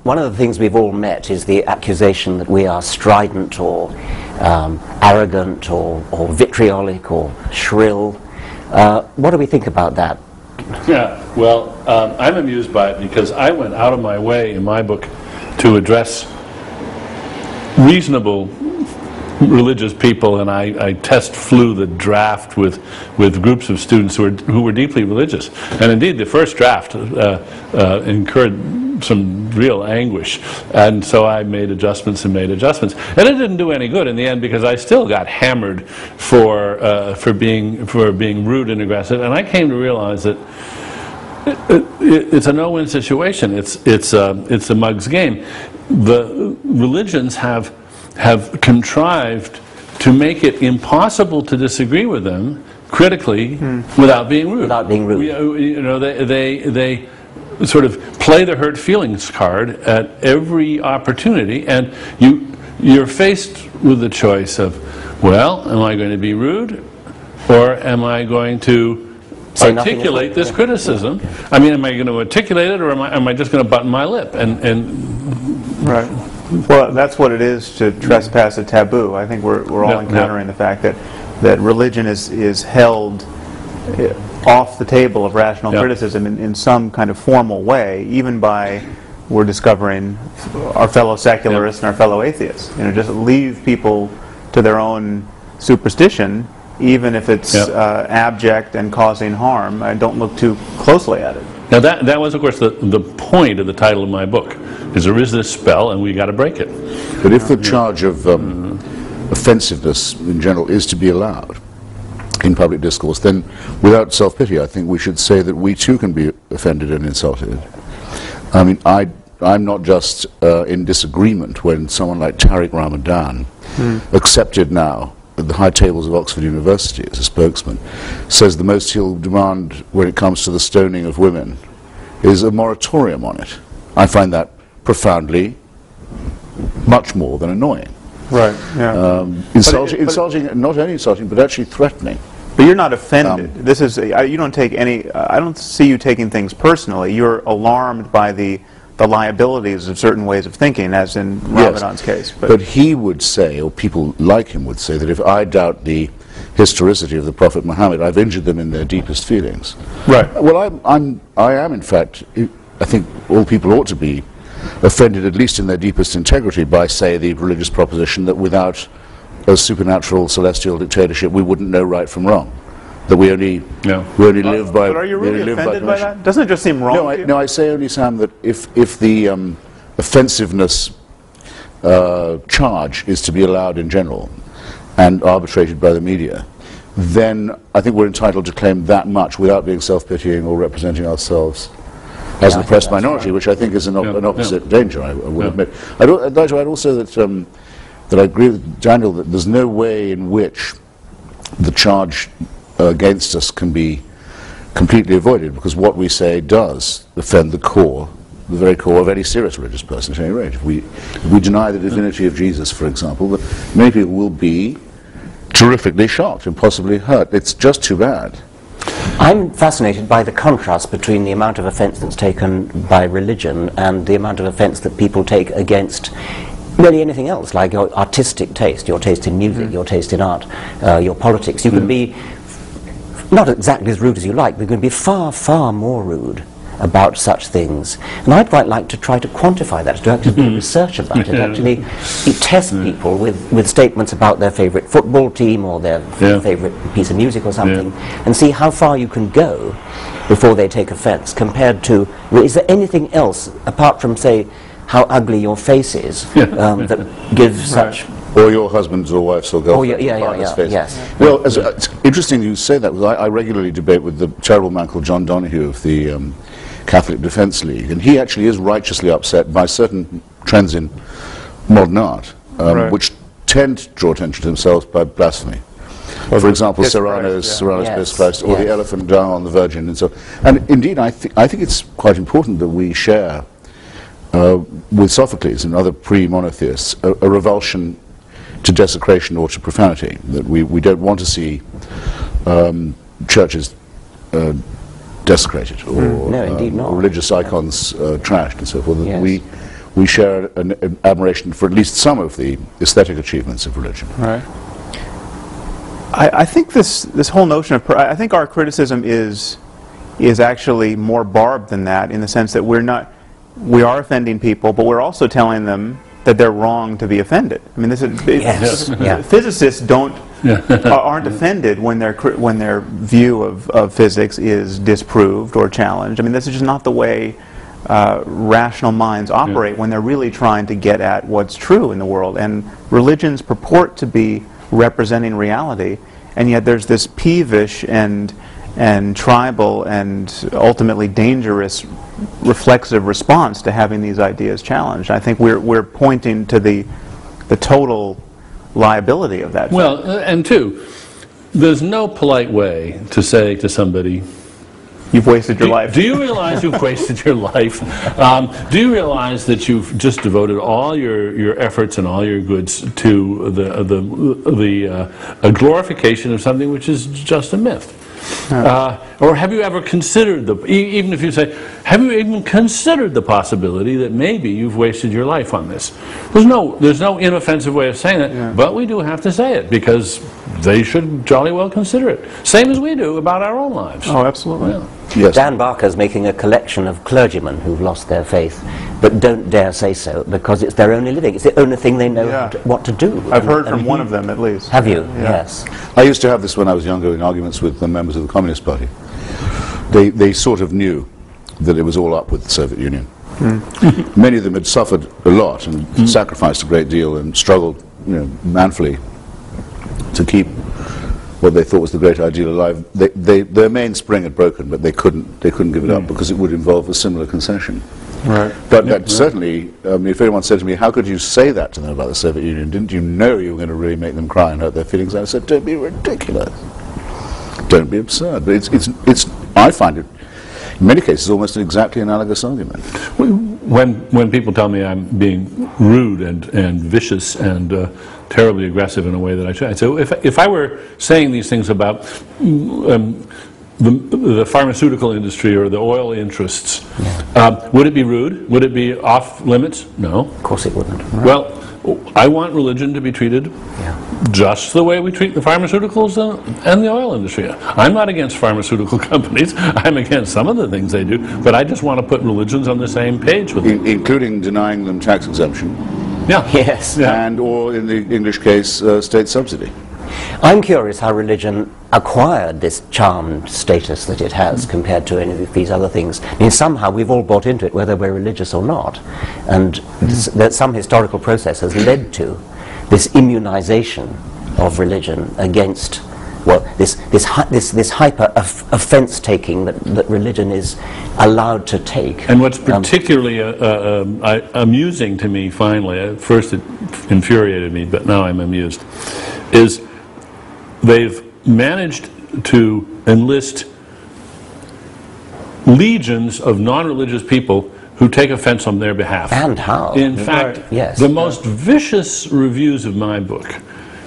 one of the things we've all met is the accusation that we are strident or arrogant or vitriolic or shrill. What do we think about that? Yeah, well, I'm amused by it because I went out of my way in my book to address reasonable religious people, and I flew the draft with groups of students who were deeply religious. And indeed, the first draft incurred some real anguish, and so I made adjustments and made adjustments, and it didn't do any good in the end because I still got hammered for being rude and aggressive. And I came to realize that it's a no-win situation. It's a mug's game. The religions have contrived to make it impossible to disagree with them critically without being rude. Without being rude. You know, they sort of play the hurt feelings card at every opportunity, and you're faced with the choice of, well, am I going to be rude, or am I going to articulate this criticism? I mean, am I going to articulate it, or am I just going to button my lip? Right. Well, that's what it is to trespass a taboo. I think we're all encountering the fact that religion is held off the table of rational criticism in some kind of formal way, even by, we're discovering, our fellow secularists and our fellow atheists. You know, just leave people to their own superstition, even if it's abject and causing harm. Don't look too closely at it. Now that was, of course, the point of the title of my book, is there is this spell and we got to break it. But if the charge of offensiveness in general is to be allowed in public discourse, then without self-pity, I think we should say that we too can be offended and insulted. I mean, I'm not just in disagreement when someone like Tariq Ramadan, accepted now at the high tables of Oxford University as a spokesman, says the most he'll demand when it comes to the stoning of women is a moratorium on it. I find that profoundly much more than annoying. Right, yeah. Insulting, not only insulting, but actually threatening. But you're not offended. This is, you don't take any, I don't see you taking things personally. You're alarmed by the liabilities of certain ways of thinking, as in Ramadan's case. But he would say, or people like him would say, that if I doubt the historicity of the Prophet Muhammad, I've injured them in their deepest feelings. Right. Well, I am, in fact, I think all people ought to be offended, at least in their deepest integrity, by, say, the religious proposition that without a supernatural celestial dictatorship we wouldn't know right from wrong. That we only live by. But are you really offended by that? Doesn't it just seem wrong? No, I say only, Sam, that if the offensiveness charge is to be allowed in general and arbitrated by the media, then I think we're entitled to claim that much without being self-pitying or representing ourselves as an oppressed minority, which I think is an opposite danger, I will admit. I'd like to add also that I agree with Daniel that there's no way in which the charge against us can be completely avoided, because what we say does offend the very core of any serious religious person at any rate. If we deny the divinity of Jesus, for example, many people will be terrifically shocked and possibly hurt. It's just too bad. I'm fascinated by the contrast between the amount of offence that's taken by religion and the amount of offence that people take against really anything else, like your artistic taste, your taste in music, your taste in art, your politics. You can be not exactly as rude as you like, but you can be far, far more rude about such things. And I'd quite like to try to quantify that, to actually do research about it, actually test people with statements about their favourite football team or their favourite piece of music or something, and see how far you can go before they take offence, compared to, is there anything else, apart from, say, how ugly your face is, that gives such... Or your husband's or wife's or girlfriend's face. Yes. Well, it's interesting you say that, because I regularly debate with the terrible man called John Donoghue of the Catholic Defence League, and he actually is righteously upset by certain trends in modern art, which tend to draw attention to themselves by blasphemy. For example, Serrano's Piss Christ, or the elephant down on the Virgin, and so. And indeed, I think it's quite important that we share with Sophocles and other pre-monotheists a revulsion to desecration or to profanity, that we don't want to see churches desecrated or religious icons trashed and so forth. We we share an admiration for at least some of the aesthetic achievements of religion. Right. I think this whole notion of I think our criticism is actually more barbed than that, in the sense that we are offending people, but we're also telling them that they're wrong to be offended. I mean, physicists aren't offended when their view of physics is disproved or challenged. I mean, this is just not the way rational minds operate when they're really trying to get at what's true in the world. And religions purport to be representing reality, and yet there's this peevish and tribal and ultimately dangerous reflexive response to having these ideas challenged. I think we're pointing to the total liability of that. Well, and two, there's no polite way to say to somebody, you've wasted your life. Do you realize you've wasted your life? Do you realize that you've just devoted all your efforts and all your goods to a glorification of something which is just a myth? Or have you ever considered even if you say, have you even considered the possibility that maybe you've wasted your life on this? There's no inoffensive way of saying it, but we do have to say it because they should jolly well consider it. Same as we do about our own lives. Oh, absolutely. Yeah. Yes. Dan Barker's making a collection of clergymen who've lost their faith, but don't dare say so because it's their only living. It's the only thing they know what to do. I've heard from one of them at least. Have you? Yes. I used to have this when I was younger in arguments with the members of the Communist Party. They sort of knew that it was all up with the Soviet Union. Many of them had suffered a lot and sacrificed a great deal and struggled, manfully to keep what they thought was the great ideal alive. Their mainspring had broken, but they couldn't give it up because it would involve a similar concession. Right. But that certainly, if anyone said to me, how could you say that to them about the Soviet Union? Didn't you know you were going to really make them cry and hurt their feelings? I said, don't be ridiculous. Don't be absurd. But I find it, in many cases, almost an exactly analogous argument. When people tell me I'm being rude and vicious and terribly aggressive in a way that I should, so if I were saying these things about the pharmaceutical industry or the oil interests, would it be rude? Would it be off limits? No. Of course it wouldn't. Right. Well, I want religion to be treated just the way we treat the pharmaceuticals and the oil industry. I'm not against pharmaceutical companies. I'm against some of the things they do, but I just want to put religions on the same page with them. Including denying them tax exemption. Yeah. Yes. And, or in the English case, state subsidy. I'm curious how religion acquired this charmed status that it has compared to any of these other things. I mean, somehow we've all bought into it, whether we're religious or not, and that some historical process has led to this immunization of religion against, well, this hyper offense taking that religion is allowed to take. And what's particularly amusing to me, finally, at first it infuriated me, but now I'm amused, is they've managed to enlist legions of non-religious people who take offense on their behalf. And how? In fact, the most vicious reviews of my book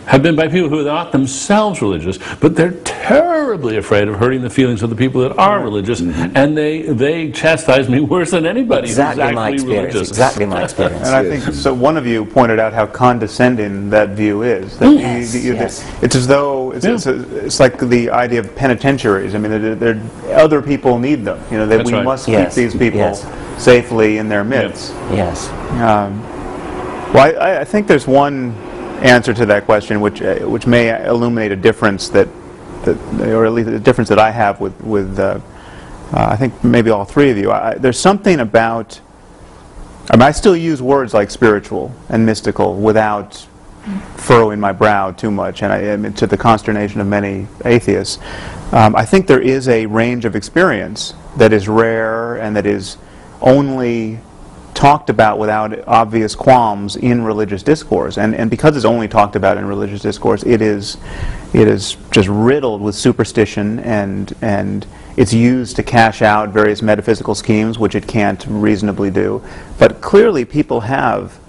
have been by people who are not themselves religious, but they're terribly afraid of hurting the feelings of the people that are religious, and they chastise me worse than anybody who's actually religious. Exactly my experience. And I think, so one of you pointed out how condescending that view is. That it's as though, it's like the idea of penitentiaries. I mean, other people need them. That we must keep these people safely in their midst. Yes. Well, I think there's one answer to that question, which may illuminate a difference or at least a difference that I have with I think maybe all three of you. There's something about, I still use words like spiritual and mystical without furrowing my brow too much, and to the consternation of many atheists. I think there is a range of experience that is rare and that is only talked about without obvious qualms in religious discourse, and because it's only talked about in religious discourse, it is just riddled with superstition, and it's used to cash out various metaphysical schemes which it can't reasonably do. But clearly people have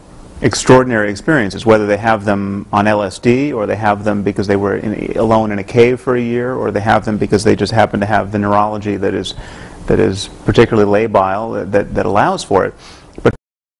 extraordinary experiences, whether they have them on LSD, or they have them because they were alone in a cave for a year, or they have them because they just happen to have the neurology that is particularly labile that allows for it.